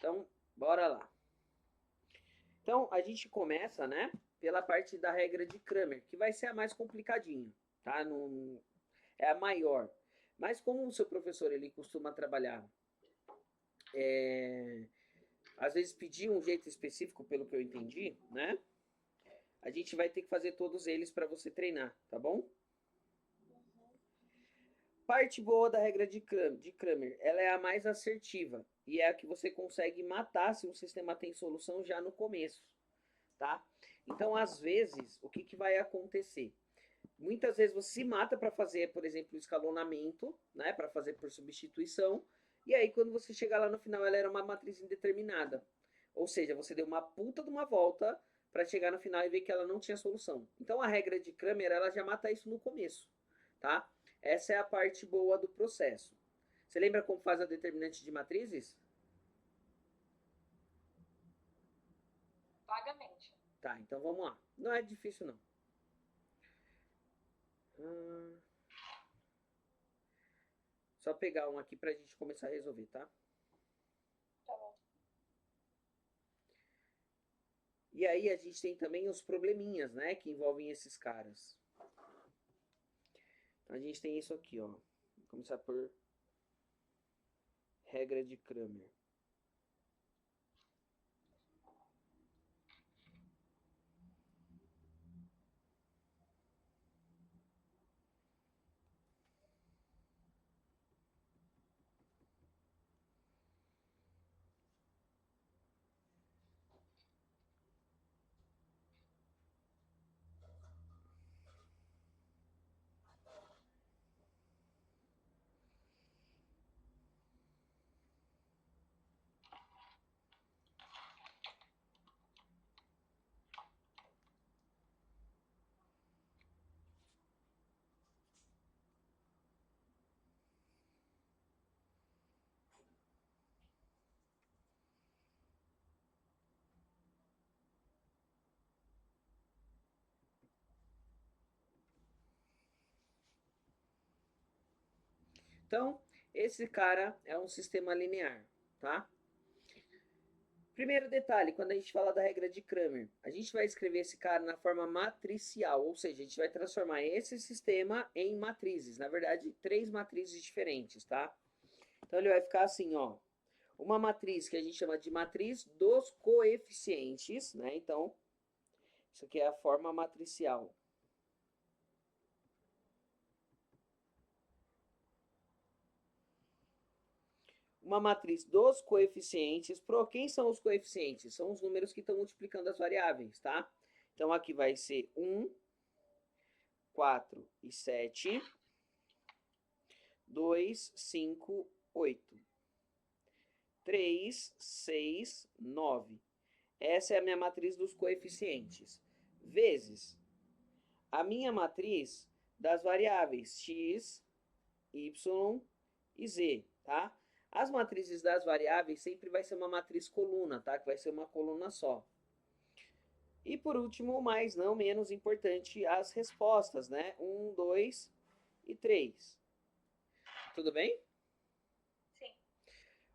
Então, bora lá. Então, a gente começa, né, pela parte da regra de Cramer, que vai ser a mais complicadinha, tá? É a maior. Mas como o seu professor ele costuma trabalhar, às vezes pedir um jeito específico, pelo que eu entendi, né? A gente vai ter que fazer todos eles para você treinar, tá bom? Parte boa da regra de Cramer, ela é a mais assertiva e é a que você consegue matar se o sistema tem solução já no começo, tá? Então, às vezes, o que vai acontecer? Muitas vezes você se mata para fazer, por exemplo, o escalonamento, né, para fazer por substituição, e aí quando você chegar lá no final ela era uma matriz indeterminada. Ou seja, você deu uma puta de uma volta para chegar no final e ver que ela não tinha solução. Então a regra de Cramer, ela já mata isso no começo, tá? Essa é a parte boa do processo. Você lembra como faz a determinante de matrizes? Vagamente. Tá, então vamos lá. Não é difícil não. Só pegar um aqui pra gente começar a resolver, tá? Tá bom. E aí a gente tem também os probleminhas, né, que envolvem esses caras. Então a gente tem isso aqui, ó. Vou começar por regra de Cramer. Então, esse cara é um sistema linear, tá? Primeiro detalhe, quando a gente fala da regra de Cramer, a gente vai escrever esse cara na forma matricial, ou seja, a gente vai transformar esse sistema em matrizes. Na verdade, três matrizes diferentes, tá? Então ele vai ficar assim, ó. Uma matriz que a gente chama de matriz dos coeficientes, né? Então, isso aqui é a forma matricial. Uma matriz dos coeficientes. Quem são os coeficientes? São os números que estão multiplicando as variáveis, tá? Então aqui vai ser 1, 4 e 7, 2, 5, 8, 3, 6, 9. Essa é a minha matriz dos coeficientes. Vezes a minha matriz das variáveis x, y e z, tá? As matrizes das variáveis sempre vai ser uma matriz coluna, tá? Que vai ser uma coluna só. E por último, mas não menos importante, as respostas, né? 1, 2 e 3. Tudo bem? Sim.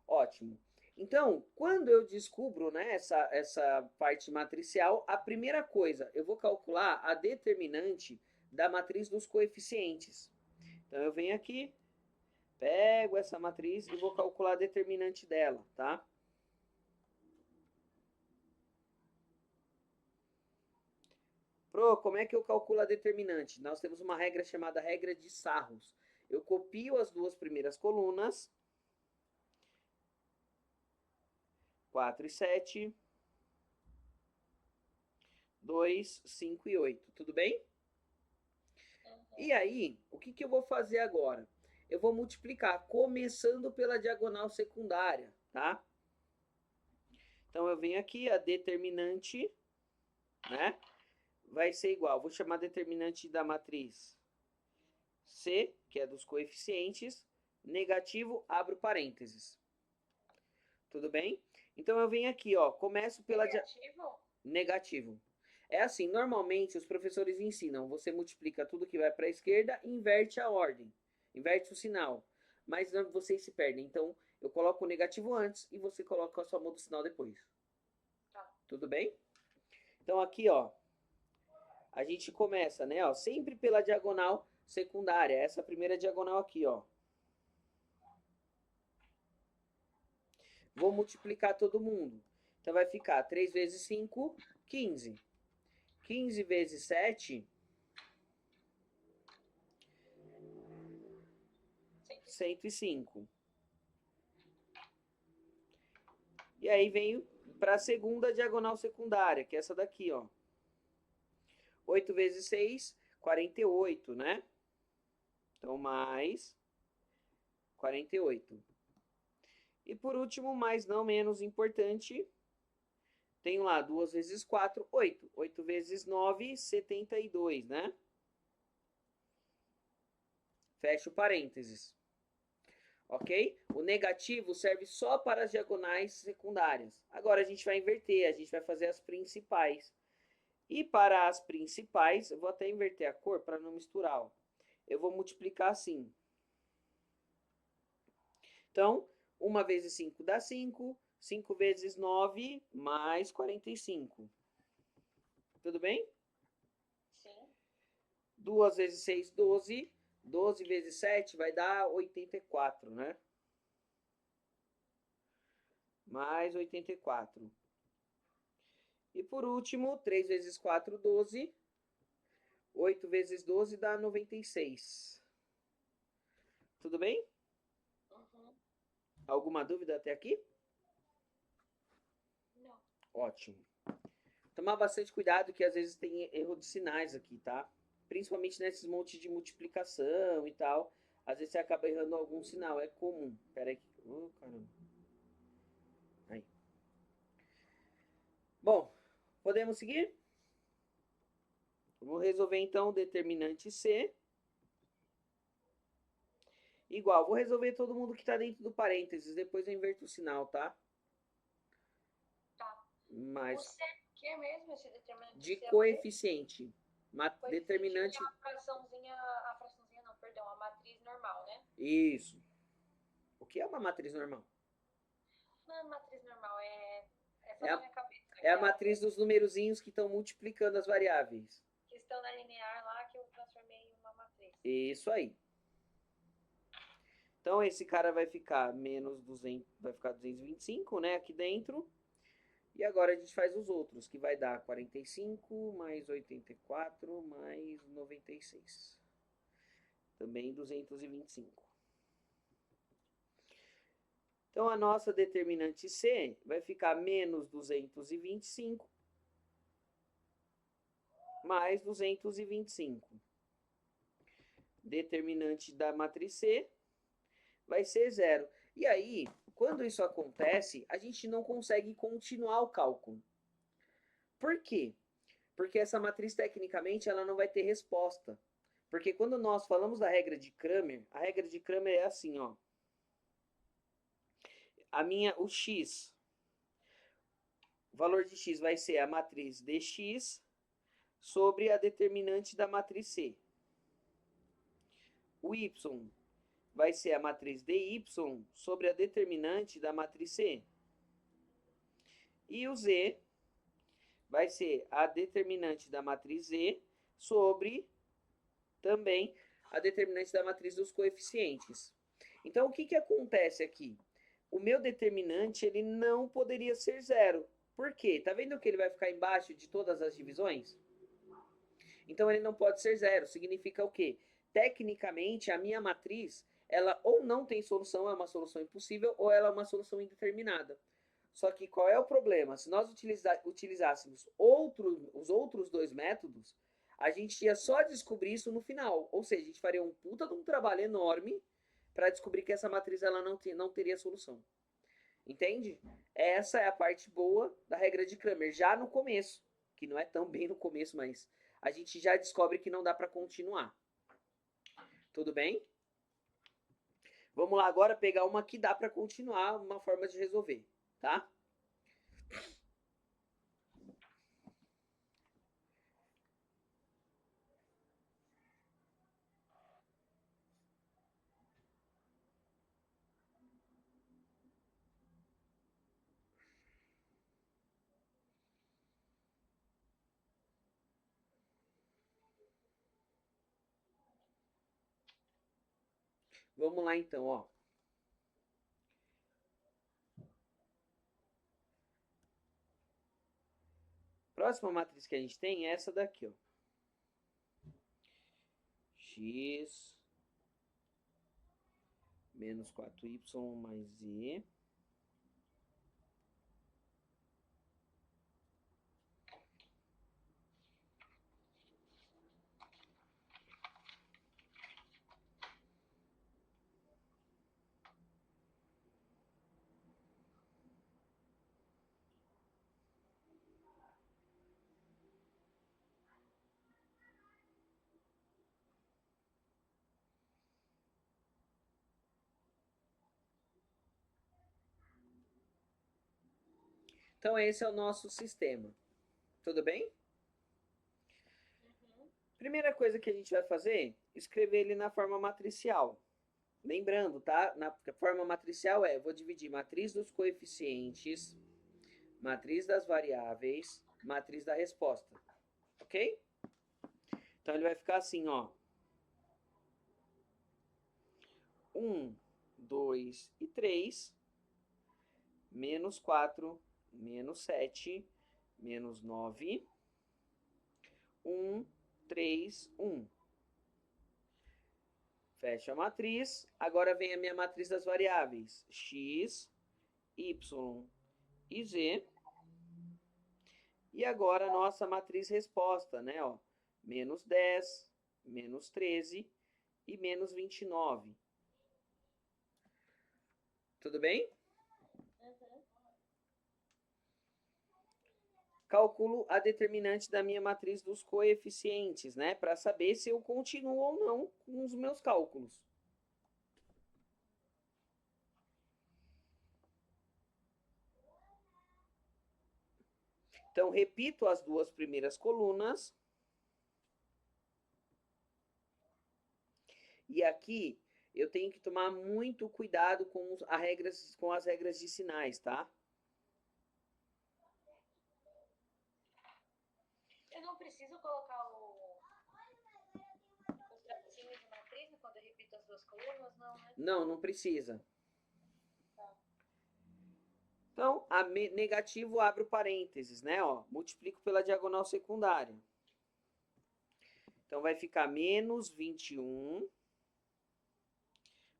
Ótimo. Então, quando eu descubro, né, essa parte matricial, a primeira coisa, eu vou calcular a determinante da matriz dos coeficientes. Então, eu venho aqui, pego essa matriz e vou calcular a determinante dela, tá? Pro, como é que eu calculo a determinante? Nós temos uma regra chamada regra de Sarros. Eu copio as duas primeiras colunas, 4 e 7, 2, 5 e 8. Tudo bem? E aí, o que eu vou fazer agora? Eu vou multiplicar, começando pela diagonal secundária, tá? Então eu venho aqui, a determinante, né? Vai ser igual, vou chamar a determinante da matriz C, que é dos coeficientes, negativo, abro parênteses. Tudo bem? Então eu venho aqui, ó, começo pela Negativo? negativo. É assim, normalmente os professores ensinam, você multiplica tudo que vai para a esquerda e inverte a ordem, inverte o sinal. mas vocês se perdem. Então, eu coloco o negativo antes e você coloca a sua muda o sinal depois. Tá. Tudo bem? Então, aqui, ó, a gente começa, né, ó, sempre pela diagonal secundária. Essa primeira diagonal aqui, ó. Vou multiplicar todo mundo. Então, vai ficar 3 vezes 5, 15. 15 vezes 7, 105. E aí vem para a segunda diagonal secundária, que é essa daqui, ó. 8 vezes 6, 48, né? Então, mais 48. E por último, mas não menos importante, tenho lá 2 vezes 4, 8. 8 vezes 9, 72, né? Fecho parênteses. Ok? O negativo serve só para as diagonais secundárias. Agora a gente vai inverter, a gente vai fazer as principais. E para as principais, eu vou até inverter a cor para não misturar. Ó. Eu vou multiplicar assim. Então, 1 vezes 5 dá 5. 5 vezes 9, mais 45. Tudo bem? Sim. 2 vezes 6, 12. 12 vezes 7 vai dar 84, né? Mais 84. E por último, 3 vezes 4, 12. 8 vezes 12 dá 96. Tudo bem? Uhum. Alguma dúvida até aqui? Não. Ótimo. Tomar bastante cuidado que às vezes tem erro de sinais aqui, tá? Principalmente nesses montes de multiplicação e tal. Às vezes você acaba errando algum sinal. É comum. Pera aí. Oh, caramba. Aí. Bom, podemos seguir? Vou resolver então o determinante C. Igual, vou resolver todo mundo que está dentro do parênteses. Depois eu inverto o sinal, tá? Tá. Mas O C é o que mesmo, esse determinante? de C é o quê? coeficiente. Coeficiente Determinante. é a fraçãozinha não, perdão, a matriz normal, né? Isso. O que é uma matriz normal? Não é matriz normal, é só É na a, minha cabeça. é a matriz dos numerozinhos que estão multiplicando as variáveis. Que estão na linear lá que eu transformei em uma matriz. Isso aí. Então esse cara vai ficar menos 200, vai ficar 225, né, aqui dentro. E agora a gente faz os outros, que vai dar 45 mais 84 mais 96. Também 225. Então a nossa determinante C vai ficar menos 225 mais 225. Determinante da matriz C vai ser zero. E aí, quando isso acontece, a gente não consegue continuar o cálculo. Por quê? Porque essa matriz, tecnicamente, ela não vai ter resposta. Porque quando nós falamos da regra de Cramer, a regra de Cramer é assim, ó. O x, o valor de x vai ser a matriz dx sobre a determinante da matriz C. O y vai ser a matriz dy sobre a determinante da matriz C. E o z vai ser a determinante da matriz Z sobre também a determinante da matriz dos coeficientes. Então, o que, que acontece aqui? O meu determinante ele não poderia ser zero. Por quê? Tá vendo que ele vai ficar embaixo de todas as divisões? Então, ele não pode ser zero. Significa o quê? Tecnicamente, a minha matriz, ela ou não tem solução, é uma solução impossível, ou ela é uma solução indeterminada. Só que qual é o problema? Se nós utilizássemos os outros dois métodos, a gente ia só descobrir isso no final. Ou seja, a gente faria um puta de um trabalho enorme para descobrir que essa matriz ela não teria solução. Entende? Essa é a parte boa da regra de Cramer, já no começo. Que não é tão bem no começo, mas a gente já descobre que não dá para continuar. Tudo bem? Vamos lá agora pegar uma que dá para continuar, uma forma de resolver, tá? Vamos lá então, ó. Próxima matriz que a gente tem é essa daqui, ó. X menos 4y mais z. Então, esse é o nosso sistema. Tudo bem? Primeira coisa que a gente vai fazer, escrever ele na forma matricial. Lembrando, tá? Na forma matricial é, eu vou dividir matriz dos coeficientes, matriz das variáveis, matriz da resposta. Ok? Então, ele vai ficar assim, ó. 1, 2 e 3, menos 4, menos 7, menos 9, 1, 3, 1. Fecha a matriz. Agora vem a minha matriz das variáveis. X, Y e Z. E agora a nossa matriz resposta, né? Ó, menos 10, menos 13 e menos 29. Tudo bem? Calculo a determinante da minha matriz dos coeficientes, né? Para saber se eu continuo ou não com os meus cálculos. Então, repito as duas primeiras colunas. E aqui eu tenho que tomar muito cuidado com as regras de sinais, tá? Eu não preciso colocar os tracinhos de matriz quando eu repito as duas colunas, não, né? Não, não precisa. Então, negativo abre o parênteses, né? Ó, multiplico pela diagonal secundária. Então, vai ficar menos 21,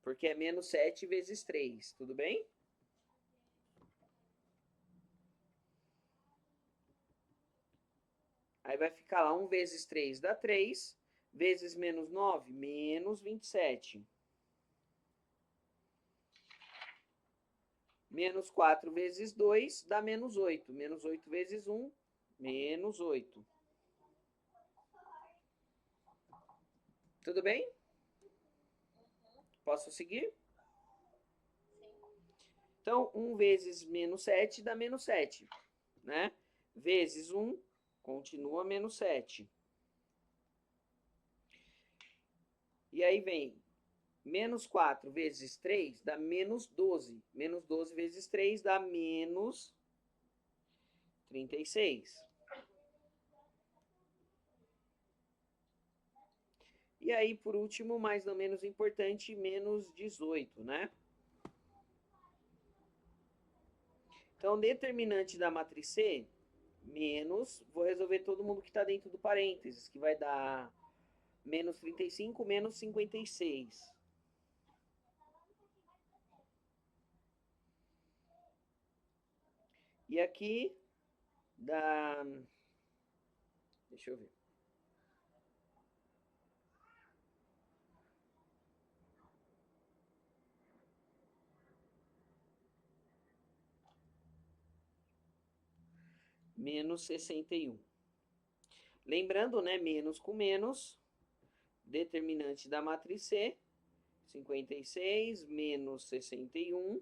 porque é menos 7 vezes 3, tudo bem? Aí vai ficar lá 1 vezes 3 dá 3, vezes menos 9, menos 27. Menos 4 vezes 2 dá menos 8. Menos 8 vezes 1, menos 8. Tudo bem? Posso seguir? Então, 1 vezes menos 7 dá menos 7, né? Vezes 1, continua menos 7. E aí vem menos 4 vezes 3 dá menos 12. Menos 12 vezes 3 dá menos 36. E aí, por último, mas não menos importante, menos 18, né? Então, determinante da matriz C, menos, vou resolver todo mundo que está dentro do parênteses, que vai dar menos 35, menos 56. E aqui dá... Deixa eu ver. Menos 61. Lembrando, né? Menos com menos, determinante da matriz C, 56 menos 61.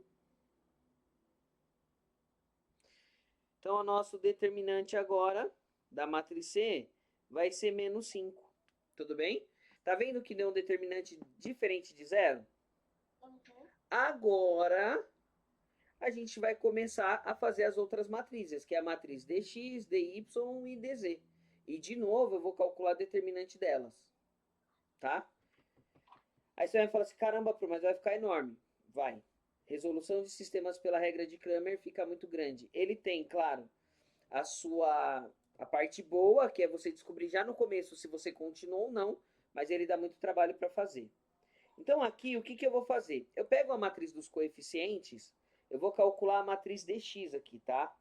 Então, o nosso determinante agora da matriz C vai ser menos 5. Tudo bem? Tá vendo que deu um determinante diferente de zero? Agora, a gente vai começar a fazer as outras matrizes, que é a matriz dx, dy e dz. E, de novo, eu vou calcular a determinante delas. Tá? Aí você vai falar assim, caramba, Pro, mas vai ficar enorme. Vai. Resolução de sistemas pela regra de Cramer fica muito grande. Ele tem, claro, a parte boa, que é você descobrir já no começo se você continuou ou não, mas ele dá muito trabalho para fazer. Então aqui, o que, que eu vou fazer? Eu pego a matriz dos coeficientes, eu vou calcular a matriz dx aqui, tá?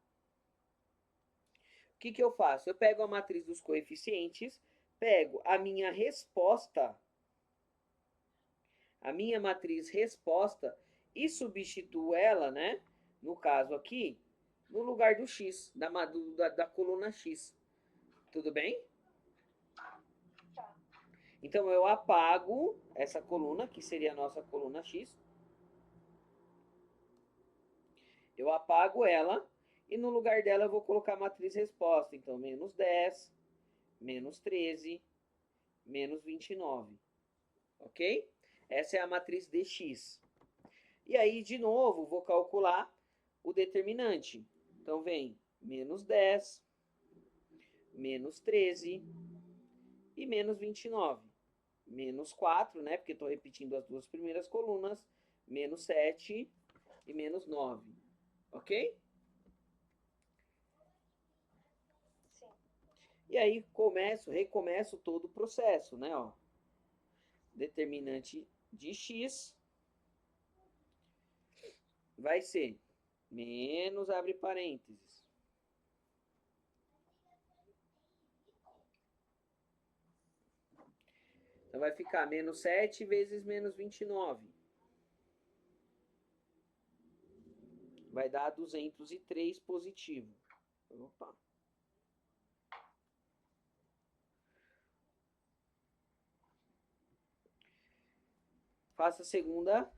O que, que eu faço? Eu pego a matriz dos coeficientes, pego a minha resposta, a minha matriz resposta, e substituo ela, né? No caso aqui, no lugar do x, da coluna x. Tudo bem? Tá. Então eu apago essa coluna, que seria a nossa coluna x. Eu apago ela e no lugar dela eu vou colocar a matriz resposta. Então, menos 10, menos 13, menos 29. Ok? Essa é a matriz dx. E aí, de novo, vou calcular o determinante. Então, vem menos 10, menos 13 e menos 29. Menos 4, né? Porque estou repetindo as duas primeiras colunas. Menos 7 e menos 9. Ok? Sim. E aí, recomeço todo o processo, né? Ó. Determinante de x vai ser menos, abre parênteses. Então vai ficar menos 7 vezes menos 29. Vai dar 203 positivo. Opa. Faça a segunda,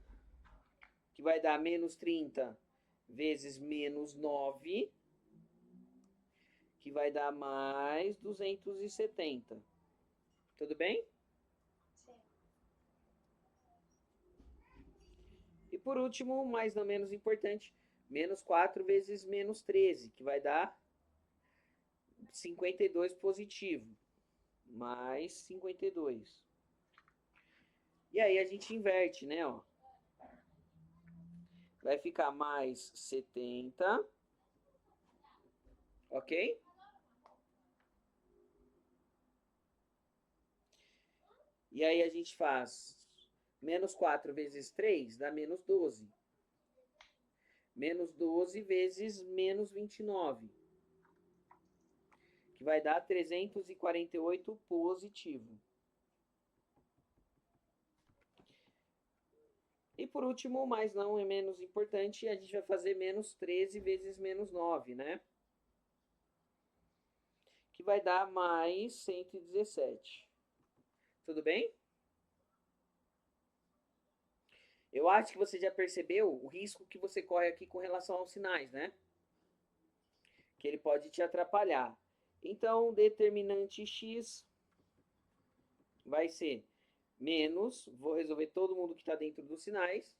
que vai dar menos 30 vezes menos 9, que vai dar mais 270. Tudo bem? Sim. E por último, mas não menos importante, menos 4 vezes menos 13, que vai dar 52 positivo. Mais 52. E aí a gente inverte, né? Ó. Vai ficar mais 70. Ok? E aí a gente faz menos 4 vezes 3 dá menos 12. Menos 12 vezes menos 29. Que vai dar 348 positivo. E por último, mas não é menos importante, a gente vai fazer menos 13 vezes menos 9, né? Que vai dar mais 117. Tudo bem? Eu acho que você já percebeu o risco que você corre aqui com relação aos sinais, né? Que ele pode te atrapalhar. Então, determinante x vai ser menos, vou resolver todo mundo que está dentro dos sinais,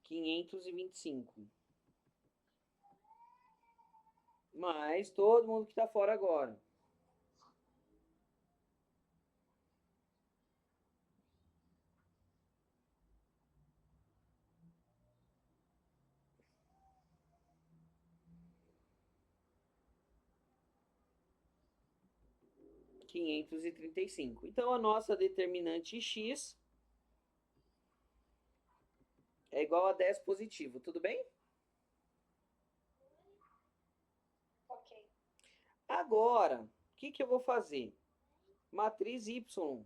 quinhentos e vinte e cinco. Mais todo mundo que está fora agora. Quinhentos e trinta e cinco. Então, a nossa determinante x é igual a 10 positivo. Tudo bem? Ok. Agora, o que eu vou fazer? Matriz y.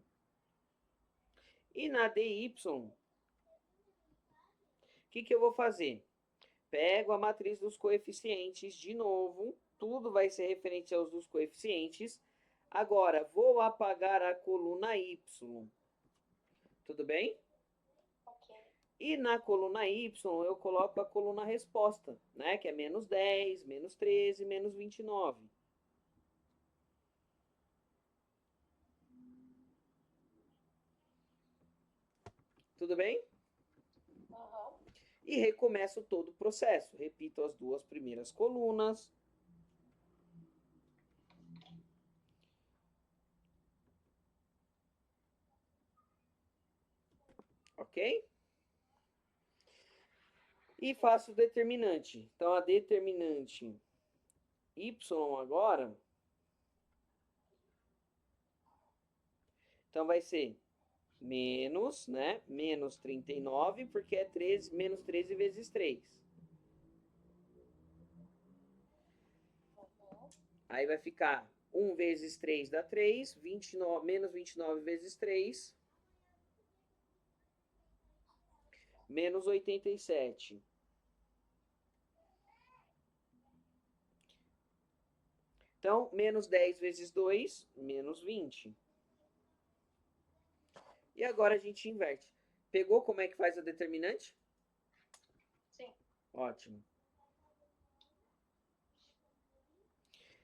E na dy, o que eu vou fazer? Pego a matriz dos coeficientes de novo. Tudo vai ser referente aos dos coeficientes. Agora, vou apagar a coluna y. Tudo bem? Ok. E na coluna y, eu coloco a coluna resposta, né? Que é menos 10, menos 13, menos 29. Tudo bem? Aham. E recomeço todo o processo. Repito as duas primeiras colunas. Ok? E faço o determinante. Então, a determinante y agora... Então, vai ser menos, né? Menos 39, porque é 13, menos 13 vezes 3. Aí vai ficar 1 vezes 3 dá 3, 29, menos 29 vezes 3, menos 87. Então, menos 10 vezes 2, menos 20. E agora a gente inverte. Pegou como é que faz a determinante? Sim. Ótimo.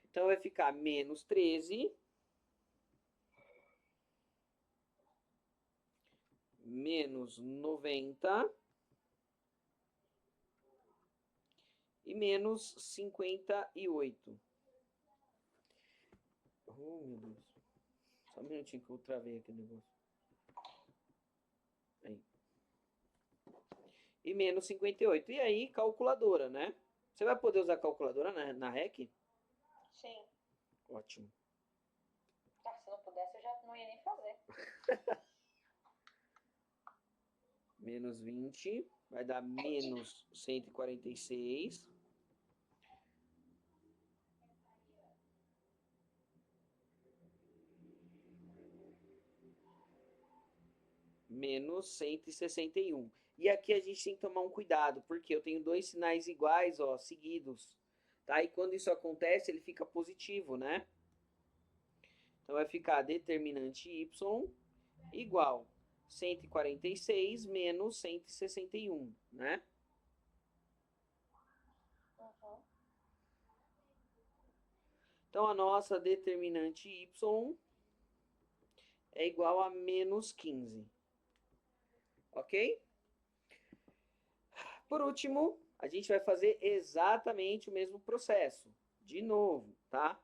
Então, vai ficar menos 13, menos 90 e menos 58. Oh, meu Deus. Só um minutinho que eu travei aqui o negócio. Aí. E menos 58. E aí, calculadora, né? Você vai poder usar calculadora na REC? Sim. Ótimo. Ah, se não pudesse, eu já não ia nem fazer. Menos 20 vai dar menos 146. Menos 161. E aqui a gente tem que tomar um cuidado, porque eu tenho dois sinais iguais, ó, seguidos. Tá? E quando isso acontece, ele fica positivo, né? Então vai ficar determinante y igual 146 menos 161, né? Uhum. Então a nossa determinante y é igual a menos 15. Ok? Por último, a gente vai fazer exatamente o mesmo processo. De novo, tá?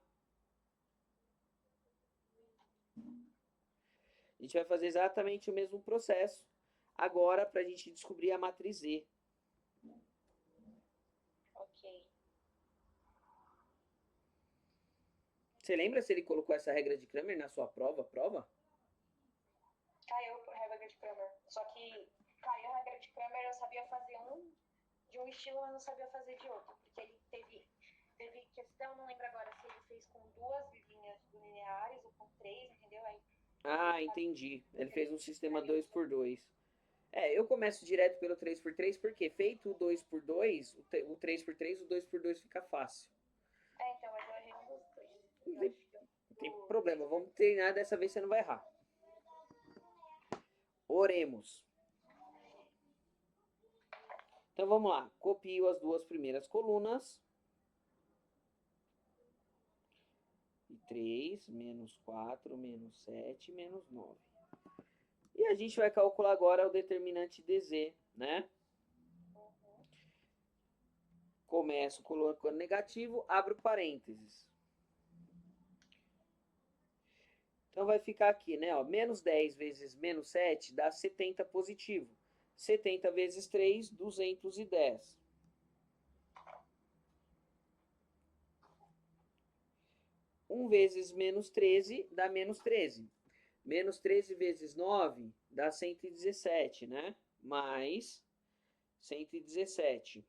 A gente vai fazer exatamente o mesmo processo agora para a gente descobrir a matriz E. Ok. Você lembra se ele colocou essa regra de Cramer na sua prova? Caiu a regra de Kramer. Só que caiu a regra de Kramer, eu sabia fazer um de um estilo, mas não sabia fazer de outro. Porque ele teve questão, não lembro agora se ele fez com 2 linhas lineares ou com 3, entendeu? Aí Ah, entendi. Ele fez um sistema 2x2. Eu começo direto pelo 3x3, porque feito o 2x2, o 3x3, o 2x2 fica fácil. Então, mas eu errei um dos dois. Não tem problema, vamos treinar, dessa vez você não vai errar. Oremos. Então vamos lá, copio as duas primeiras colunas. 3, menos 4, menos 7, menos 9. E a gente vai calcular agora o determinante dz, né? Começo colocando negativo, abro parênteses. Então vai ficar aqui, né? Ó, menos 10 vezes menos 7 dá 70 positivo. 70 vezes 3, 210. Um vezes menos 13 dá menos 13. Menos 13 vezes 9 dá 117, né? Mais 117.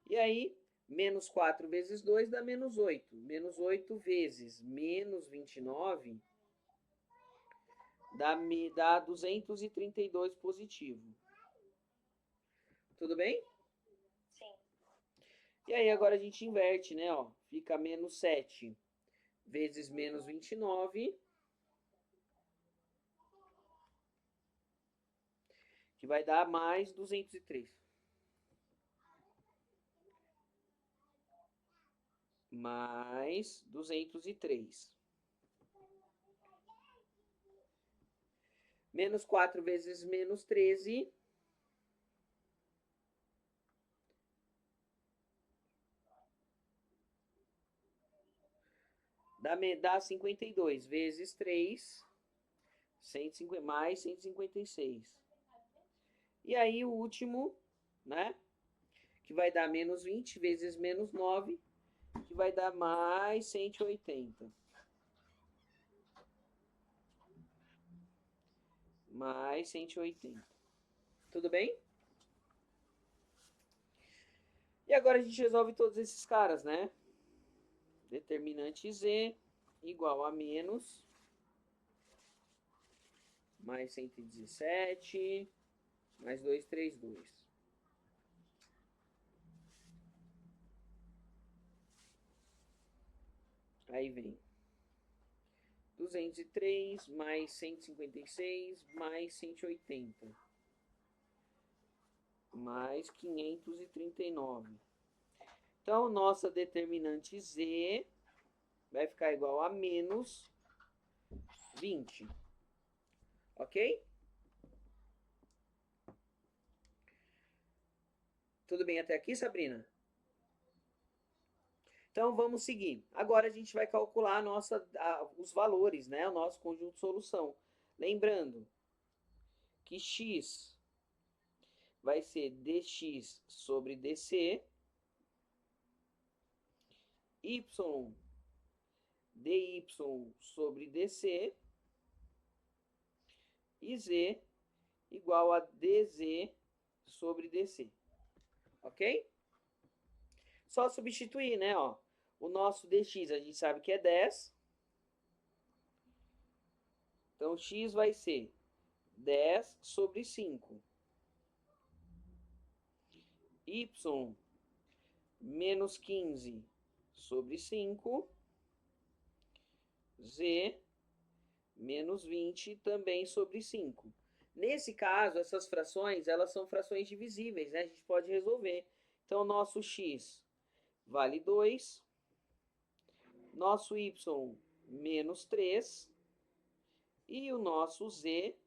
E aí, menos 4 vezes 2 dá menos 8. Menos 8 vezes menos 29 dá 232 positivo. Tudo bem? Sim. E aí agora a gente inverte, né? Ó, fica menos 7 vezes menos 29, que vai dar mais 203. Mais 203. Menos 4 vezes menos 13. Dá 52 vezes 3, 150, mais 156. E aí o último, né? Que vai dar menos 20 vezes menos 9, que vai dar mais 180. Mais 180. Tudo bem? E agora a gente resolve todos esses caras, né? Determinante Z igual a menos mais 117 mais 232. Aí vem 203 mais 156 mais 180 mais 539. Então, nossa determinante Z vai ficar igual a menos 20. Ok? Tudo bem até aqui, Sabrina? Então, vamos seguir. Agora a gente vai calcular os valores, né? O nosso conjunto de solução. Lembrando que x vai ser dx sobre dc, y dy sobre dc e z igual a dz sobre dc. Ok? Só substituir, né? Ó, o nosso dx a gente sabe que é 10. Então, x vai ser 10 sobre 5. Y menos 15 sobre 5. Z menos 20 também sobre 5. Nesse caso, essas frações, elas são frações divisíveis, né? A gente pode resolver. Então, nosso x vale 2. Nosso y menos 3. E o nosso z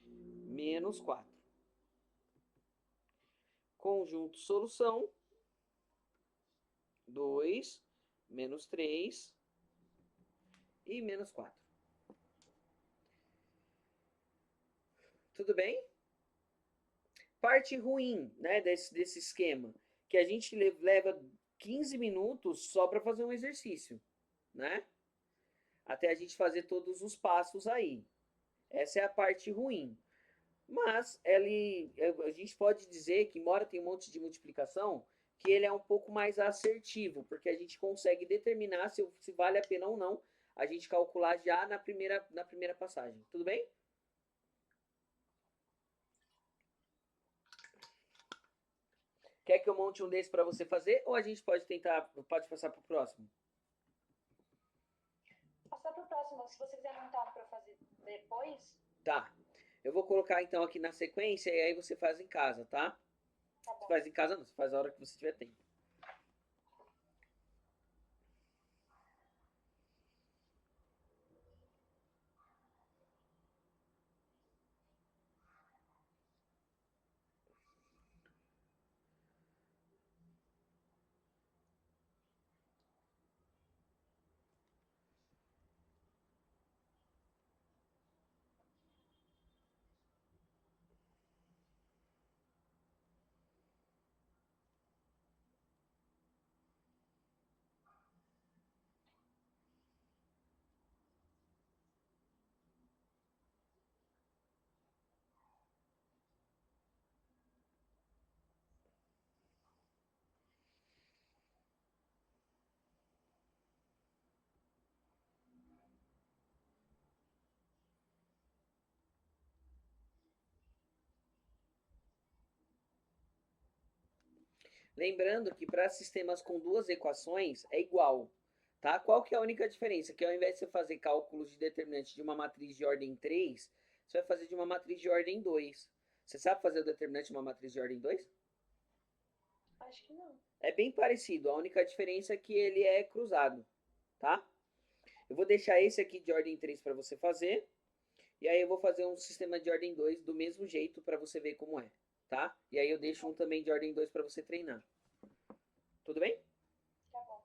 menos 4. Conjunto solução. 2 menos 3 e menos 4. Tudo bem? Parte ruim, né, desse esquema, que a gente leva 15 minutos só para fazer um exercício, né? Até a gente fazer todos os passos aí. Essa é a parte ruim. Mas a gente pode dizer que, embora tenha um monte de multiplicação, que ele é um pouco mais assertivo, porque a gente consegue determinar se vale a pena ou não a gente calcular já na primeira passagem. Tudo bem? Quer que eu monte um desses para você fazer? Ou a gente pode passar para o próximo? Passar para o próximo. Se você quiser montar um para fazer depois. Tá. Eu vou colocar então aqui na sequência e aí você faz em casa, tá? Tá bom. Você faz em casa não, você faz a hora que você tiver tempo. Lembrando que para sistemas com duas equações é igual, tá? Qual que é a única diferença? Que ao invés de você fazer cálculos de determinante de uma matriz de ordem 3, você vai fazer de uma matriz de ordem 2. Você sabe fazer o determinante de uma matriz de ordem 2? Acho que não. É bem parecido, a única diferença é que ele é cruzado, tá? Eu vou deixar esse aqui de ordem 3 para você fazer, e aí eu vou fazer um sistema de ordem 2 do mesmo jeito para você ver como é, tá? E aí eu deixo um também de ordem 2 para você treinar. Tudo bem? Tá bom.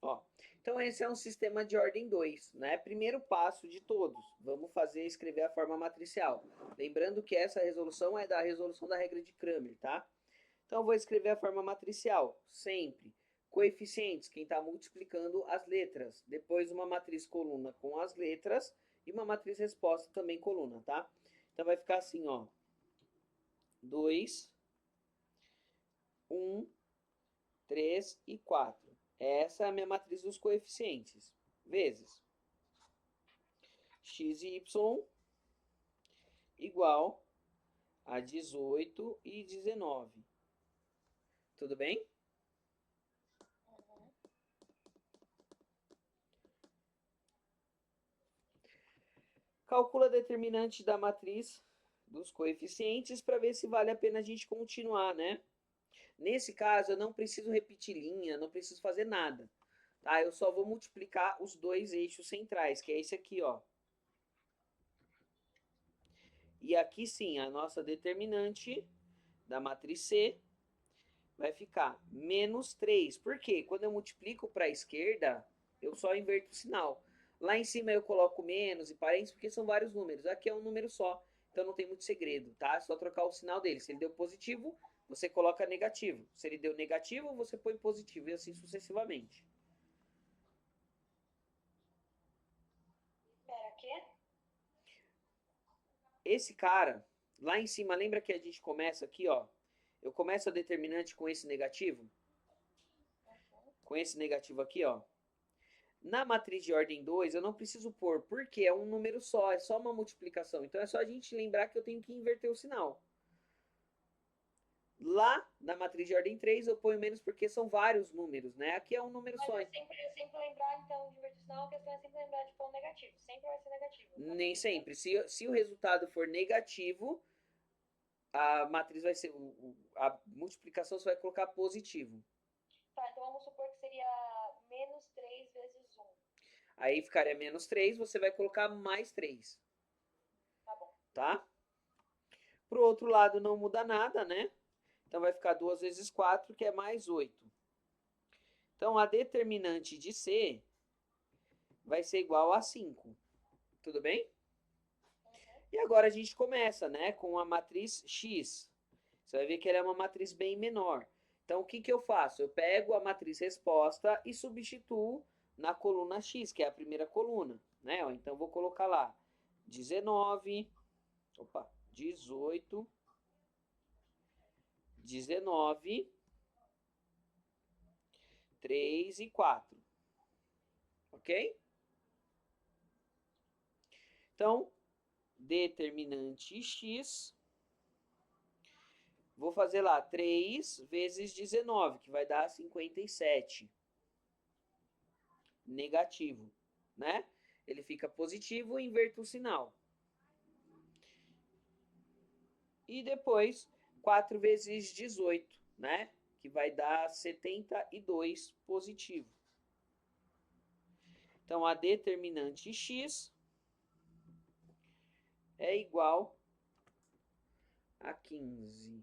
Ó, então esse é um sistema de ordem 2, né? Primeiro passo de todos. Vamos escrever a forma matricial. Lembrando que essa resolução é da resolução da regra de Cramer, tá? Então eu vou escrever a forma matricial, sempre. Coeficientes, quem está multiplicando as letras. Depois uma matriz coluna com as letras e uma matriz resposta também coluna, tá? Então vai ficar assim, ó. 2, 1, 3 e 4. Essa é a minha matriz dos coeficientes. Vezes x e y igual a 18 e 19. Tudo bem? Calcula a determinante da matriz dos coeficientes para ver se vale a pena a gente continuar, né? Nesse caso, eu não preciso repetir linha, não preciso fazer nada. Tá? Eu só vou multiplicar os dois eixos centrais, que é esse aqui, ó. E aqui sim, a nossa determinante da matriz C vai ficar menos 3. Por quê? Quando eu multiplico para a esquerda, eu só inverto o sinal. Lá em cima eu coloco menos e parênteses, porque são vários números. Aqui é um número só, então não tem muito segredo, tá? É só trocar o sinal dele. Se ele deu positivo, você coloca negativo. Se ele deu negativo, você põe positivo, e assim sucessivamente. Pera, quê? Esse cara, lá em cima, lembra que a gente começa aqui, ó? Eu começo a determinante com esse negativo? Com esse negativo aqui, ó. Na matriz de ordem 2, eu não preciso pôr, porque é um número só, é só uma multiplicação. Então é só a gente lembrar que eu tenho que inverter o sinal. Lá na matriz de ordem 3, eu ponho menos porque são vários números, né? Aqui é um número Mas só. é sempre lembrar, então, de inverter o sinal, a questão é sempre lembrar de pôr um negativo. Sempre vai ser negativo. Nem sempre. Se o resultado for negativo, a matriz vai ser. A multiplicação você vai colocar positivo. Tá, então vamos supor que seria menos 3 vezes 1. Aí ficaria menos 3, você vai colocar mais 3. Tá bom. Tá? Pro outro lado não muda nada, né? Então vai ficar 2 vezes 4, que é mais 8. Então a determinante de C vai ser igual a 5. Tudo bem? E agora a gente começa, né, com a matriz X. Você vai ver que ela é uma matriz bem menor. Então o que, que eu faço? Eu pego a matriz resposta e substituo na coluna X, que é a primeira coluna, né? Então vou colocar lá 19, 18, 19, 3 e 4. Ok? Então, determinante x, vou fazer lá 3 vezes 19, que vai dar 57. Negativo, né? Ele fica positivo e inverto o sinal. E depois, 4 vezes 18, né? Que vai dar 72 positivo. Então, a determinante x é igual a 15.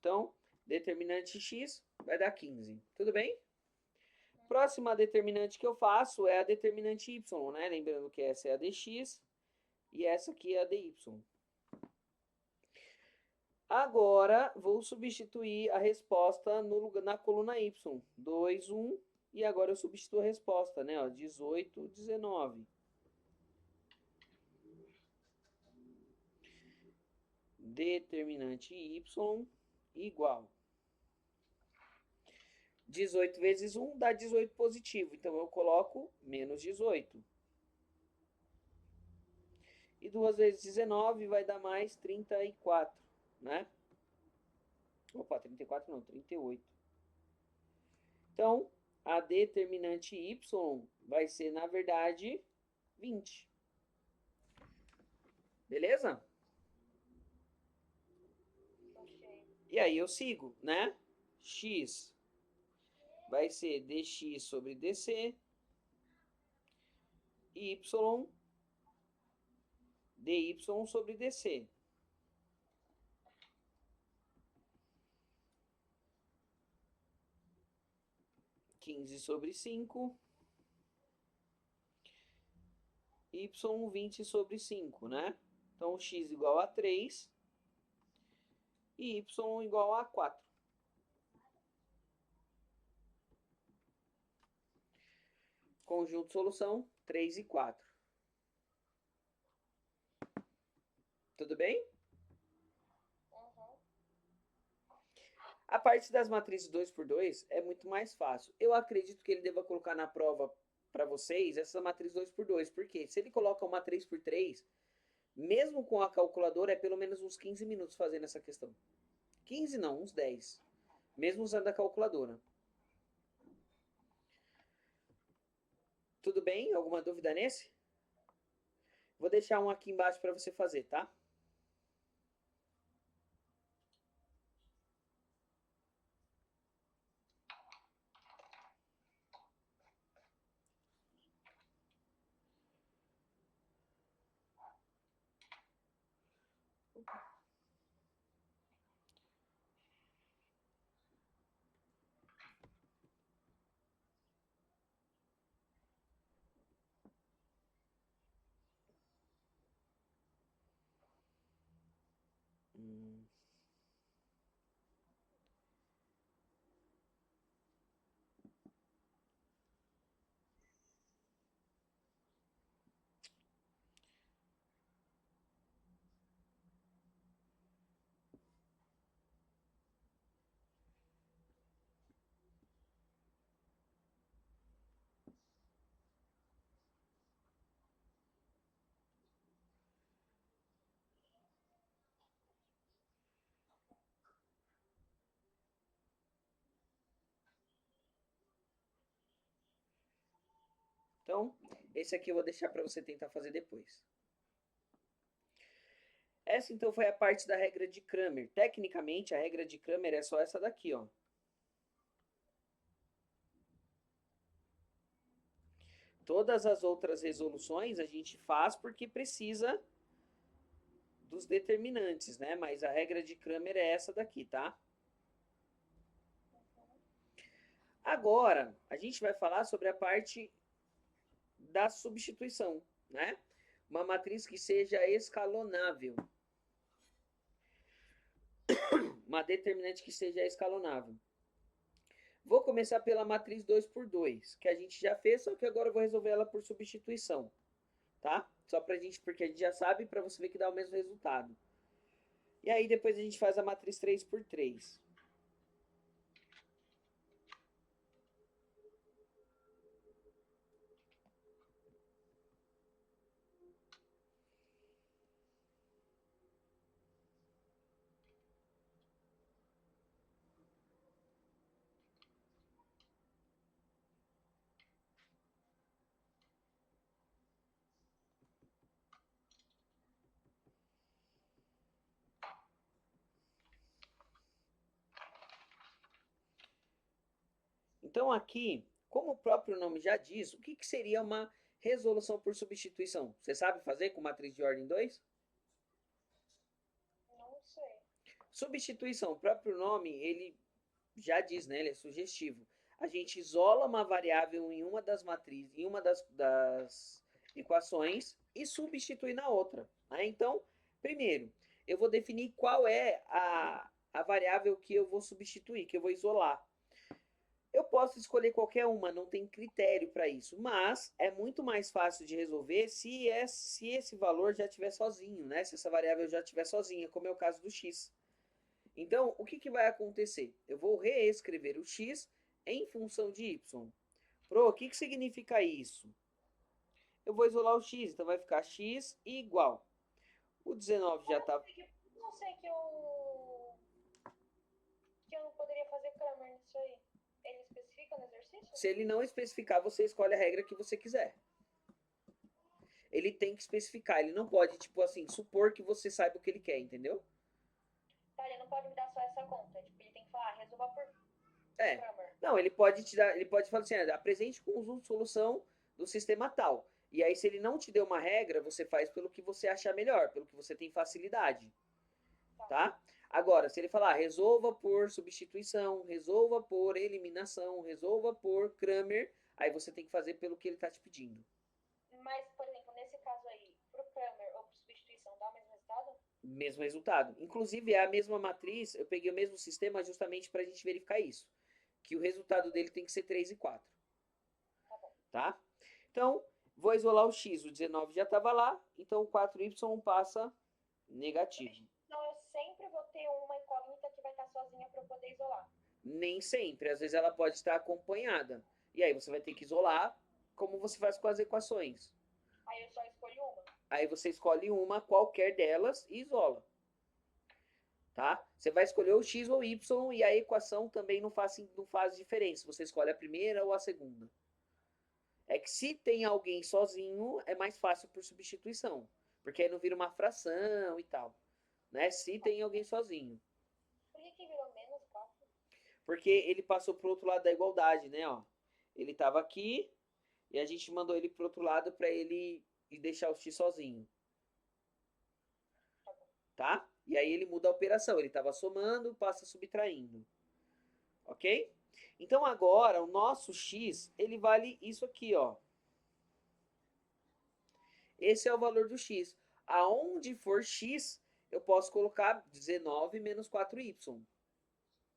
Então, determinante x vai dar 15. Tudo bem? Próxima determinante que eu faço é a determinante y, né? Lembrando que essa é a dx e essa aqui é a dy. Agora, vou substituir a resposta na coluna y. 2, 1, e agora eu substituo a resposta, né? Ó, 18, 19. Determinante y igual 18 vezes 1 dá 18 positivo. Então, eu coloco menos 18. E 2 vezes 19 vai dar mais 34, né? Opa, 34 não, 38. Então, a determinante y vai ser, na verdade, 20. Beleza? E aí eu sigo, né? X vai ser dx sobre dc, y dy sobre dc. 15 sobre 5, y 20 sobre 5, né? Então, x igual a 3 e y igual a 4. Conjunto solução, 3 e 4. Tudo bem? Uhum. A parte das matrizes 2 por 2 é muito mais fácil. Eu acredito que ele deva colocar na prova para vocês essa matriz 2 por 2. Porque se ele coloca uma 3 por 3, mesmo com a calculadora, é pelo menos uns 15 minutos fazendo essa questão. 15 não, uns 10. Mesmo usando a calculadora. Tudo bem? Alguma dúvida nesse? Vou deixar um aqui embaixo para você fazer, tá? Então, esse aqui eu vou deixar para você tentar fazer depois. Essa, então, foi a parte da regra de Cramer. Tecnicamente, a regra de Cramer é só essa daqui, ó. Todas as outras resoluções a gente faz porque precisa dos determinantes, né? Mas a regra de Cramer é essa daqui, tá? Agora, a gente vai falar sobre a parte da substituição, né? Uma matriz que seja escalonável. Uma determinante que seja escalonável. Vou começar pela matriz 2 por 2, que a gente já fez, só que agora eu vou resolver ela por substituição, tá? Só pra gente, porque a gente já sabe, para você ver que dá o mesmo resultado. E aí depois a gente faz a matriz 3 por 3. Então aqui, como o próprio nome já diz, o que seria uma resolução por substituição? Você sabe fazer com matriz de ordem 2? Não sei. Substituição, o próprio nome, ele já diz, né? Ele é sugestivo. A gente isola uma variável em uma das matrizes, em uma das equações e substitui na outra. Né? Então, primeiro, eu vou definir qual é a variável que eu vou substituir, que eu vou isolar. Eu posso escolher qualquer uma, não tem critério para isso, mas é muito mais fácil de resolver se esse valor já estiver sozinho, né? Se essa variável já estiver sozinha, como é o caso do x. Então, o que vai acontecer? Eu vou reescrever o x em função de y. Pro, o que significa isso? Eu vou isolar o x, então vai ficar x igual. O 19 já está... Não sei que eu não poderia fazer Cramer nisso aí. Ele especifica no exercício? Se ele não especificar, você escolhe a regra que você quiser. Ele tem que especificar, ele não pode, tipo assim, supor que você saiba o que ele quer, entendeu? Tá, ele não pode me dar só essa conta. Tipo, ele tem que falar, resolva por... É. Kramer. Não, ele pode te dar, ele pode falar assim, apresente o conjunto de solução do sistema tal. E aí, se ele não te deu uma regra, você faz pelo que você achar melhor, pelo que você tem facilidade, tá? Agora, se ele falar, resolva por substituição, resolva por eliminação, resolva por Kramer, aí você tem que fazer pelo que ele está te pedindo. Mas, por exemplo, nesse caso aí, pro Kramer ou pro substituição, dá o mesmo resultado? Mesmo resultado. Inclusive, é a mesma matriz, eu peguei o mesmo sistema justamente para a gente verificar isso. Que o resultado dele tem que ser 3 e 4. Tá bom. Tá? Então, vou isolar o x, o 19 já estava lá, então o 4y passa negativo. Então eu sempre vou ter uma incógnita que vai estar sozinha para eu poder isolar. Nem sempre, às vezes ela pode estar acompanhada. E aí você vai ter que isolar, como você faz com as equações. Aí eu só escolho uma. Aí você escolhe uma, qualquer delas, e isola. Tá? Você vai escolher o x ou o y e a equação também não faz diferença. Você escolhe a primeira ou a segunda. É que se tem alguém sozinho, é mais fácil por substituição. Porque aí não vira uma fração e tal. Né? Se tem alguém sozinho. Por que virou menos 4? Porque ele passou pro outro lado da igualdade, né? Ó. Ele estava aqui e a gente mandou ele pro outro lado para ele ir deixar o x sozinho. Tá? E aí ele muda a operação. Ele estava somando, passa subtraindo. Ok? Então agora o nosso x, ele vale isso aqui, ó. Esse é o valor do x. Aonde for x, eu posso colocar 19 menos 4y.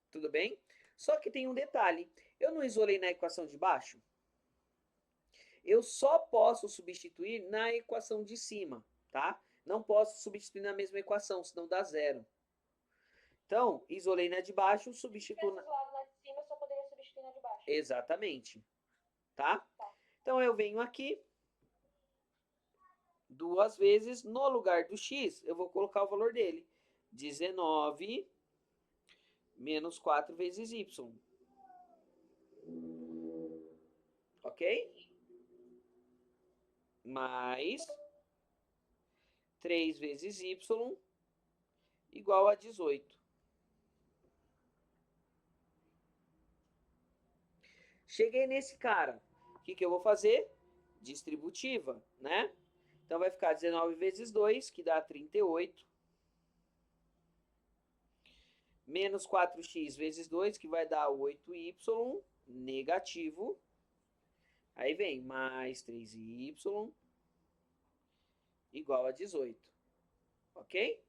Tudo bem? Só que tem um detalhe. Eu não isolei na equação de baixo? Eu só posso substituir na equação de cima, tá? Não posso substituir na mesma equação, senão dá zero. Então, isolei na de baixo, substituo Se tivesse isolado na de cima, eu só poderia substituir na de baixo. Exatamente. Tá? Tá. Então, eu venho aqui, duas vezes, no lugar do x, eu vou colocar o valor dele. 19 menos 4 vezes y. Ok? Mais 3 vezes y igual a 18. Cheguei nesse cara. O que eu vou fazer? Distributiva, né? Então vai ficar 19 vezes 2, que dá 38. Menos 4x vezes 2, que vai dar 8y, negativo. Aí vem mais 3y igual a 18. Ok?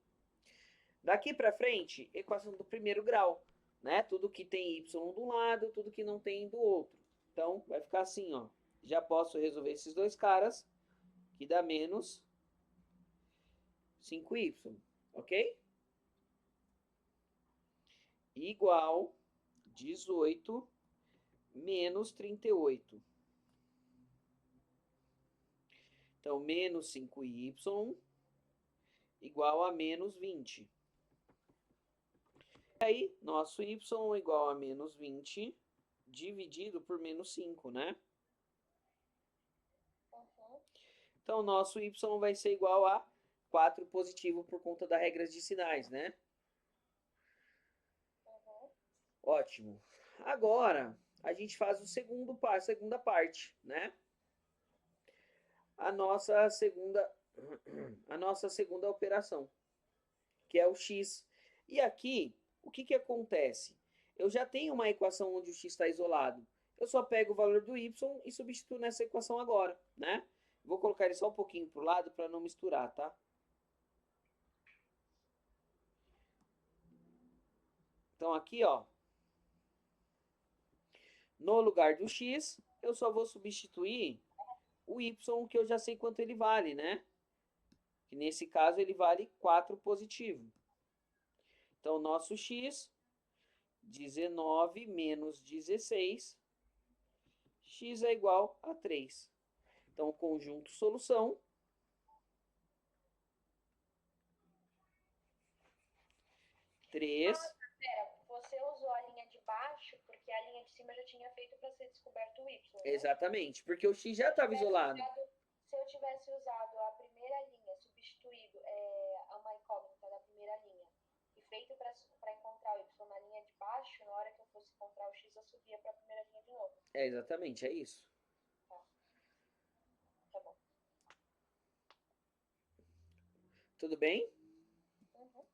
Daqui para frente, equação do primeiro grau. Né? Tudo que tem y de um lado, tudo que não tem do outro. Então, vai ficar assim, ó. Já posso resolver esses dois caras, que dá menos 5y. Ok? Igual 18 menos 38. Então, menos 5y igual a menos 20. E aí, nosso y igual a menos 20 dividido por menos 5, né? Uhum. Então, nosso y vai ser igual a 4 positivo por conta das regras de sinais, né? Uhum. Ótimo. Agora, a gente faz a segunda parte, né? A nossa segunda operação, que é o x. E aqui, o que acontece? Eu já tenho uma equação onde o x está isolado. Eu só pego o valor do y e substituo nessa equação agora, né? Vou colocar ele só um pouquinho para o lado para não misturar, tá? Então aqui, ó, no lugar do x, eu só vou substituir o y, que eu já sei quanto ele vale, né? Que nesse caso ele vale 4 positivo. Então, nosso x, 19 menos 16, x é igual a 3. Então, o conjunto solução 3. Pera, você usou a linha de baixo porque a linha de cima já tinha feito para ser descoberto o y, né? Exatamente, porque o x já estava isolado. Se eu tivesse usado a primeira linha, substituído uma incógnita da primeira linha e feito para encontrar o y na linha de baixo, na hora que eu fosse encontrar o x, eu subia para a primeira linha de novo. É, exatamente, é isso. Tá bom. Tudo bem? Uhum.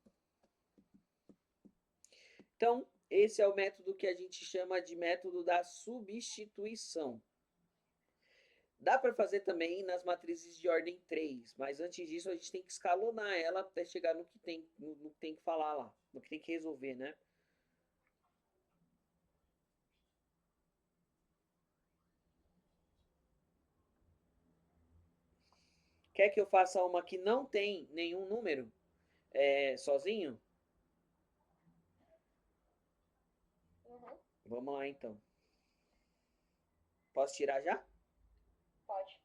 Então, esse é o método que a gente chama de método da substituição. Dá para fazer também nas matrizes de ordem 3, mas antes disso a gente tem que escalonar ela até chegar no que tem que falar lá, no que tem que resolver, né? Quer que eu faça uma que não tem nenhum número sozinho? Uhum. Vamos lá então. Posso tirar já? Pode.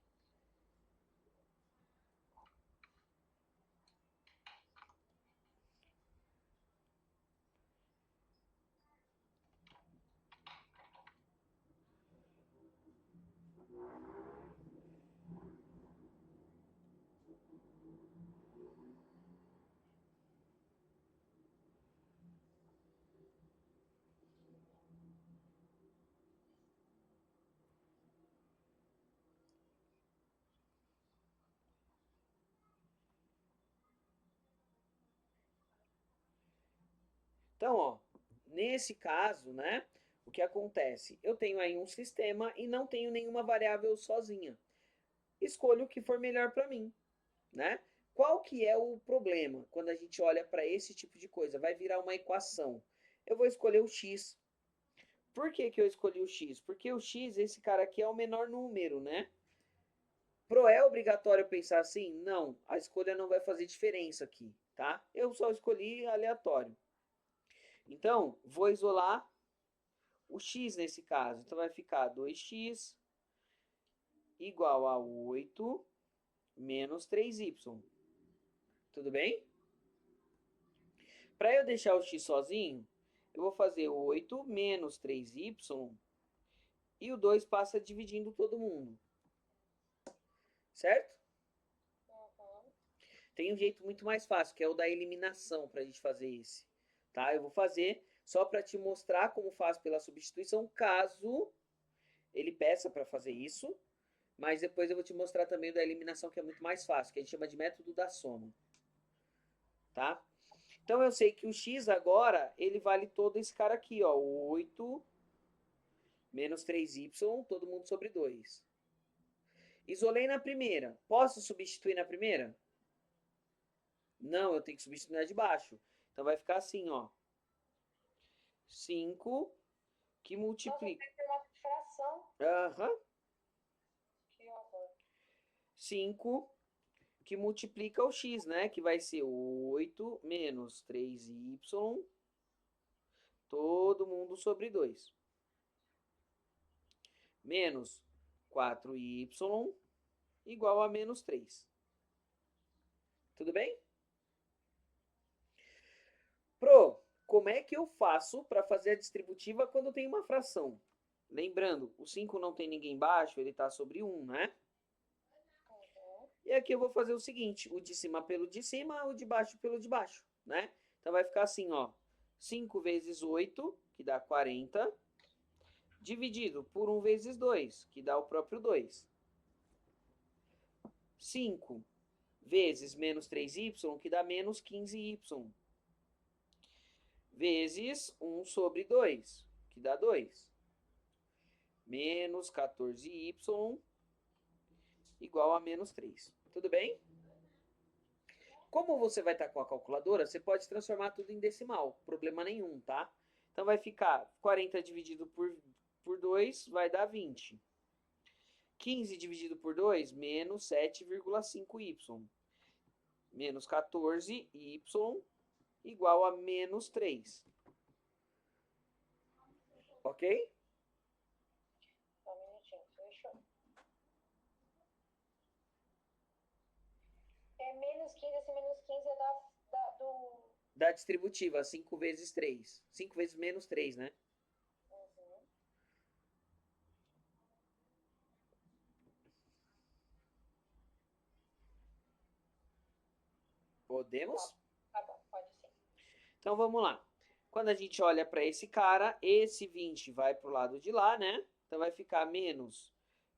Então, ó, nesse caso, né, o que acontece? Eu tenho aí um sistema e não tenho nenhuma variável sozinha. Escolho o que for melhor para mim, né? Qual que é o problema quando a gente olha para esse tipo de coisa? Vai virar uma equação. Eu vou escolher o x. Por que que eu escolhi o x? Porque o x, esse cara aqui, é o menor número, né? É obrigatório pensar assim? Não, a escolha não vai fazer diferença aqui, tá? Eu só escolhi aleatório. Então, vou isolar o x nesse caso. Então, vai ficar 2x igual a 8 menos 3y. Tudo bem? Para eu deixar o x sozinho, eu vou fazer 8 menos 3y e o 2 passa dividindo todo mundo. Certo? Uhum. Tem um jeito muito mais fácil, que é o da eliminação, para a gente fazer esse. Tá? Eu vou fazer só para te mostrar como faz pela substituição, caso ele peça para fazer isso. Mas depois eu vou te mostrar também o da eliminação, que é muito mais fácil, que a gente chama de método da soma. Tá? Então eu sei que o x agora, ele vale todo esse cara aqui, ó, 8 menos 3y, todo mundo sobre 2. Isolei na primeira. Posso substituir na primeira? Não, eu tenho que substituir na de baixo. Então vai ficar assim, ó. 5 que Nossa, multiplica. tem que ter uma fração. Aham. Que horror. 5 que multiplica o x, né? Que vai ser 8 menos 3y, todo mundo sobre 2. Menos 4y igual a menos 3. Tudo bem? Pro, como é que eu faço para fazer a distributiva quando tem uma fração? Lembrando, o 5 não tem ninguém embaixo, ele está sobre 1, né? Uhum. E aqui eu vou fazer o seguinte, o de cima pelo de cima, o de baixo pelo de baixo, né? Então vai ficar assim, ó. 5 vezes 8, que dá 40, dividido por 1 vezes 2, que dá o próprio 2. 5 vezes menos 3y, que dá menos 15y. Vezes 1 sobre 2, que dá 2. Menos 14y igual a menos 3. Tudo bem? Como você vai estar com a calculadora, você pode transformar tudo em decimal, problema nenhum, tá? Então vai ficar 40 dividido por 2 vai dar 20. 15 dividido por 2, menos 7,5y. Menos 14y igual a menos 3. Ok? Só um minutinho, deixa eu... É menos 15, esse menos 15 é do... Da distributiva, 5 vezes 3. 5 vezes menos 3, né? Uhum. Podemos? Tá bom, pode sim. Então vamos lá. Quando a gente olha para esse cara, esse 20 vai para o lado de lá, né? Então vai ficar menos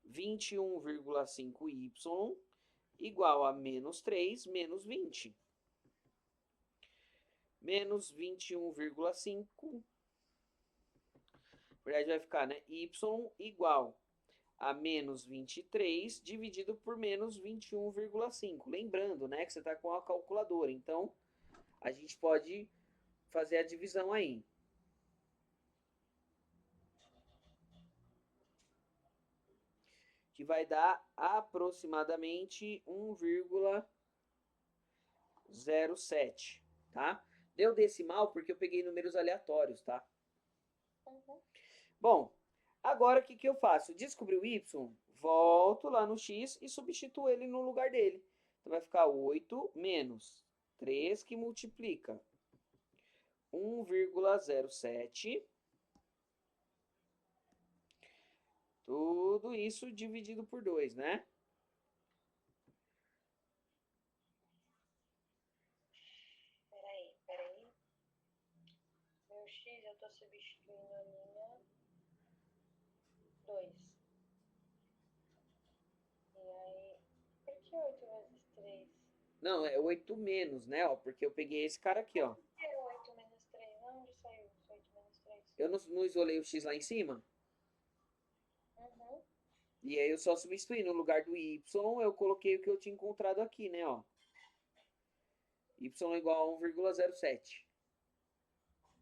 21,5y igual a menos 3 menos 20. Menos 21,5. Na verdade vai ficar, né? Y igual a menos 23 dividido por menos 21,5. Lembrando, né, que você está com a calculadora. Então, a gente pode fazer a divisão aí. Que vai dar aproximadamente 1,07, tá? Deu decimal porque eu peguei números aleatórios, tá? Uhum. Bom, agora o que, que eu faço? Descobri o y, volto lá no x e substituo ele no lugar dele. Então vai ficar 8 menos 3 que multiplica 1,07. Tudo isso dividido por 2, né? Peraí. Meu x eu tô substituindo a minha 2. E aí, por que 8 vezes 3? Não, é 8 menos, né? Ó, porque eu peguei esse cara aqui, ó. Por que 8 menos 3? Onde saiu esse 8 menos 3? Eu não isolei o x lá em cima? Uhum. E aí eu só substituí. No lugar do y, eu coloquei o que eu tinha encontrado aqui, né? Ó. Y igual a 1,07.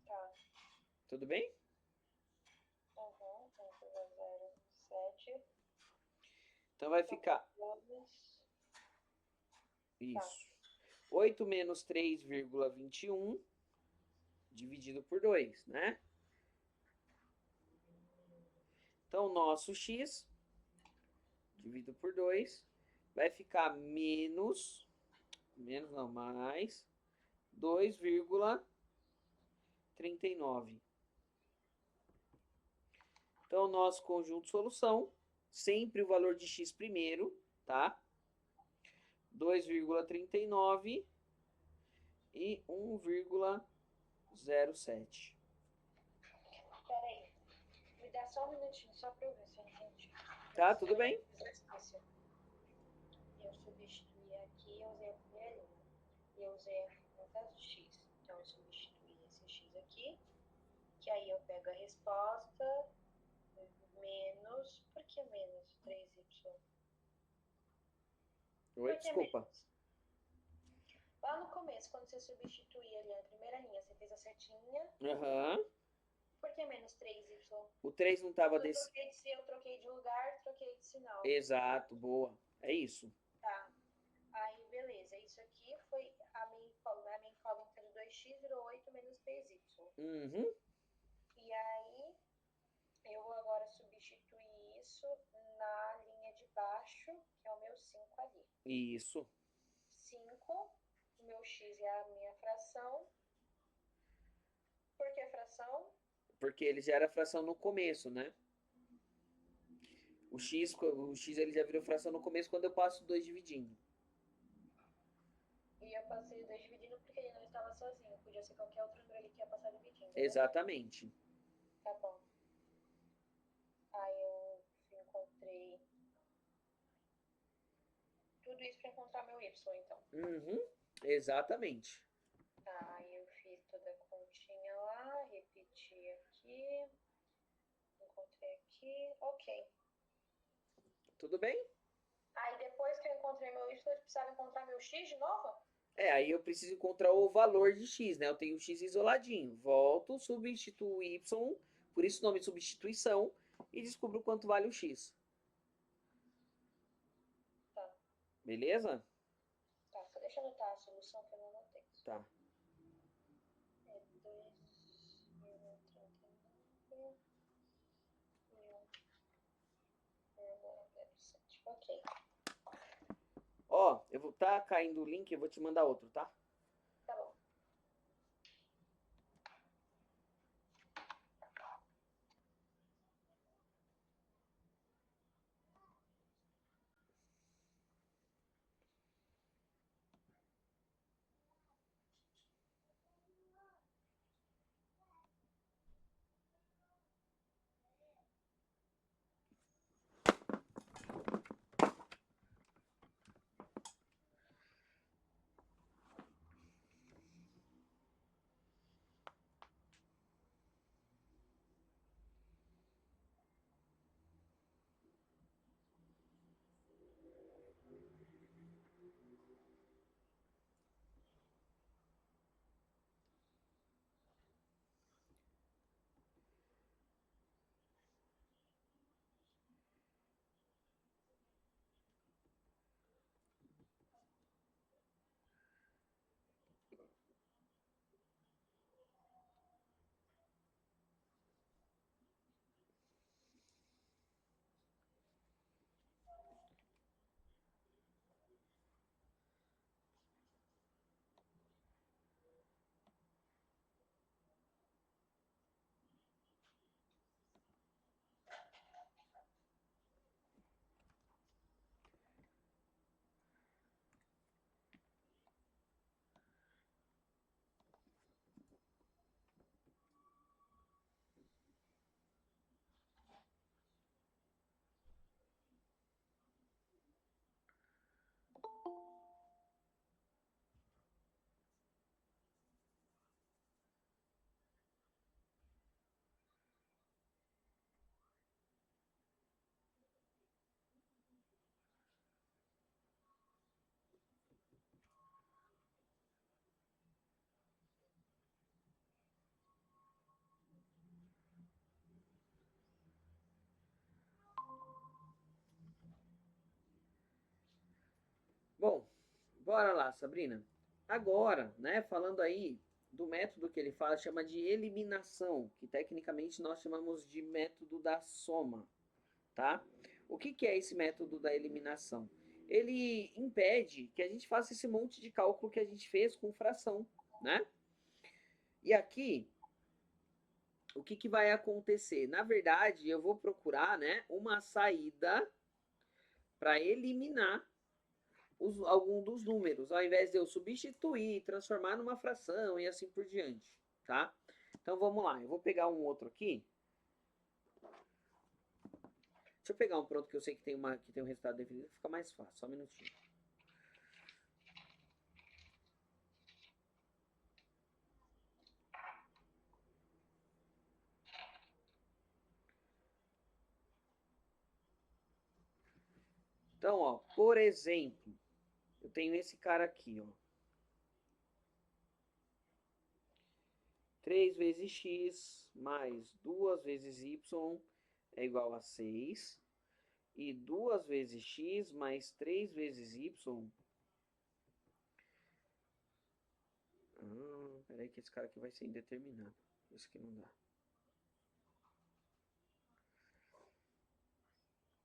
Tá. Tudo bem? Uhum. 1,07. Então vai ficar isso. 8 menos 3,21 dividido por 2, né? Então, nosso x dividido por 2 vai ficar menos não, mais 2,39. Então, nosso conjunto de solução, sempre o valor de x primeiro, tá? 2,39 e 1,07. Peraí, me dá só um minutinho, só pra eu ver se eu entendi. Tá, tudo bem? Eu substituí aqui, eu usei a primeira linha. E eu usei a conta x. Então, eu substituí esse x aqui, que aí eu pego a resposta, menos... Por que menos 3y? Oi, desculpa. Menos? Lá no começo, quando você substituía ali na primeira linha, você fez a setinha. Aham. Por que menos 3y? O 3 não estava desse... Eu troquei de lugar, troquei de sinal. Exato, boa. É isso. Tá. Aí, beleza. Isso aqui foi a minha incógnita do 2x virou 8 menos 3y. Uhum. E aí, eu vou agora substituir isso na linha de baixo, que é o meu 5 ali. Isso. 5, o meu x é a minha fração. Por que fração? Porque ele já era fração no começo, né? O x ele já virou fração no começo quando eu passo 2 dividindo. E eu passei 2 dividindo porque ele não estava sozinho. Podia ser qualquer outro número ali que ia passar dividindo. Né? Exatamente. Tá bom. Aí eu encontrei tudo isso para encontrar meu y, então. Uhum. Exatamente. Tá, aí eu fiz toda a continha lá, repeti aqui, encontrei aqui, ok. Tudo bem? Aí depois que eu encontrei meu y, eu precisava encontrar meu x de novo? Aí eu preciso encontrar o valor de x, né? Eu tenho o x isoladinho. Volto, substituo o y, por isso o nome de substituição, e descubro quanto vale o x. Tá. Beleza? Tá, só deixa eu anotar a solução que eu não anotei. Tá. É 2,39 e 1,07. Ok. Ó, eu vou tá caindo o link, eu vou te mandar outro, tá? Tá bom. Bora lá, Sabrina. Agora, né, falando aí do método que ele fala, chama de eliminação, que tecnicamente nós chamamos de método da soma, tá? O que que é esse método da eliminação? Ele impede que a gente faça esse monte de cálculo que a gente fez com fração, né? E aqui, o que que vai acontecer? Na verdade, eu vou procurar, né, uma saída para eliminar algum dos números, ao invés de eu substituir, transformar numa fração e assim por diante, tá? Então vamos lá, eu vou pegar um outro aqui. Deixa eu pegar um pronto que eu sei que tem um resultado definido, fica mais fácil, só um minutinho. Então, ó, por exemplo, eu tenho esse cara aqui, ó. 3 vezes x mais 2 vezes y é igual a 6. E 2 vezes x mais 3 vezes y. Peraí que esse cara aqui vai ser indeterminado. Isso aqui não dá.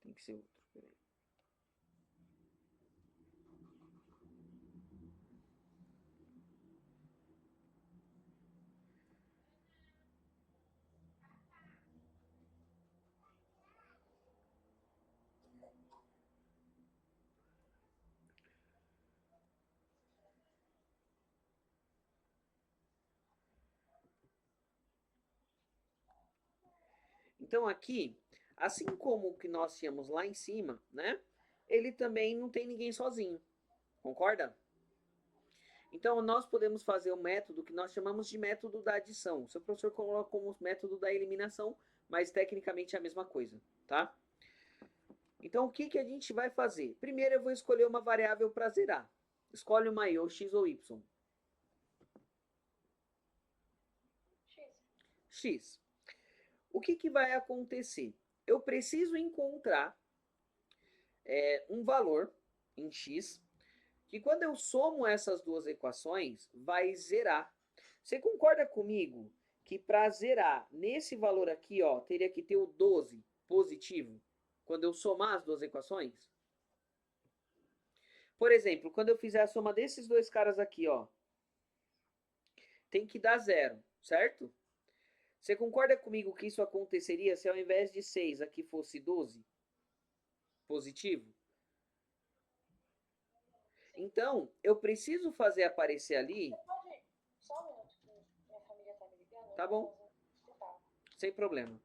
Tem que ser outro. Peraí. Então aqui, assim como o que nós tínhamos lá em cima, né? Ele também não tem ninguém sozinho. Concorda? Então nós podemos fazer um método que nós chamamos de método da adição. O seu professor coloca como método da eliminação, mas tecnicamente é a mesma coisa, tá? Então o que que a gente vai fazer? Primeiro eu vou escolher uma variável para zerar. Escolhe uma aí, ou x ou y. X. O que que vai acontecer? Eu preciso encontrar um valor em x que quando eu somo essas duas equações vai zerar. Você concorda comigo que para zerar nesse valor aqui, ó, teria que ter o 12 positivo quando eu somar as duas equações? Por exemplo, quando eu fizer a soma desses dois caras aqui, ó, tem que dar zero, certo? Você concorda comigo que isso aconteceria se ao invés de 6 aqui fosse 12 positivo? Então, eu preciso fazer aparecer ali. Você pode. Só um minuto, que minha família tá me ligando. Tá bom. Sem problema.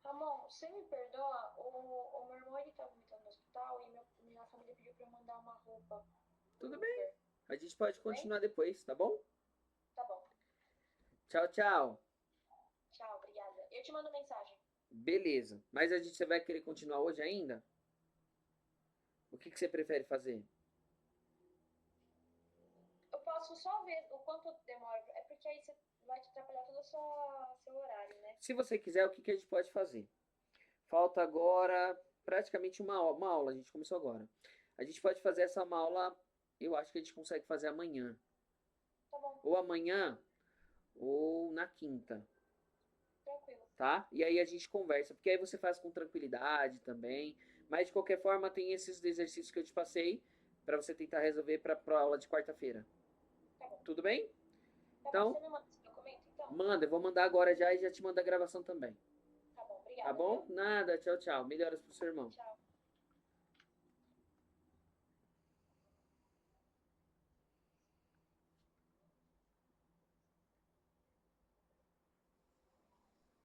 Ramon, você me perdoa? O meu irmão ele tá vomitando no hospital e minha família pediu pra eu mandar uma roupa. Tudo bem. A gente pode continuar depois, tá bom? Tá bom. Tchau, tchau. Tchau, obrigada. Eu te mando mensagem. Beleza. Mas você vai querer continuar hoje ainda? O que você prefere fazer? Eu posso só ver o quanto demora. É porque aí você vai te atrapalhar todo o seu horário, né? Se você quiser, o que a gente pode fazer? Falta agora praticamente uma aula. A gente começou agora. A gente pode fazer essa aula, eu acho que a gente consegue fazer amanhã. Tá bom. Ou amanhã, ou na quinta. Tranquilo. Tá? E aí a gente conversa, porque aí você faz com tranquilidade também. Mas de qualquer forma, tem esses exercícios que eu te passei para você tentar resolver para a aula de quarta-feira. Tá bom. Tudo bem? Tá Então, bom. Você me manda esse documento, então? manda, eu vou mandar agora já e já te mando a gravação também. Tá bom, obrigada. Tá bom? Viu? Nada, tchau, tchau. Melhoras pro seu irmão. Tchau.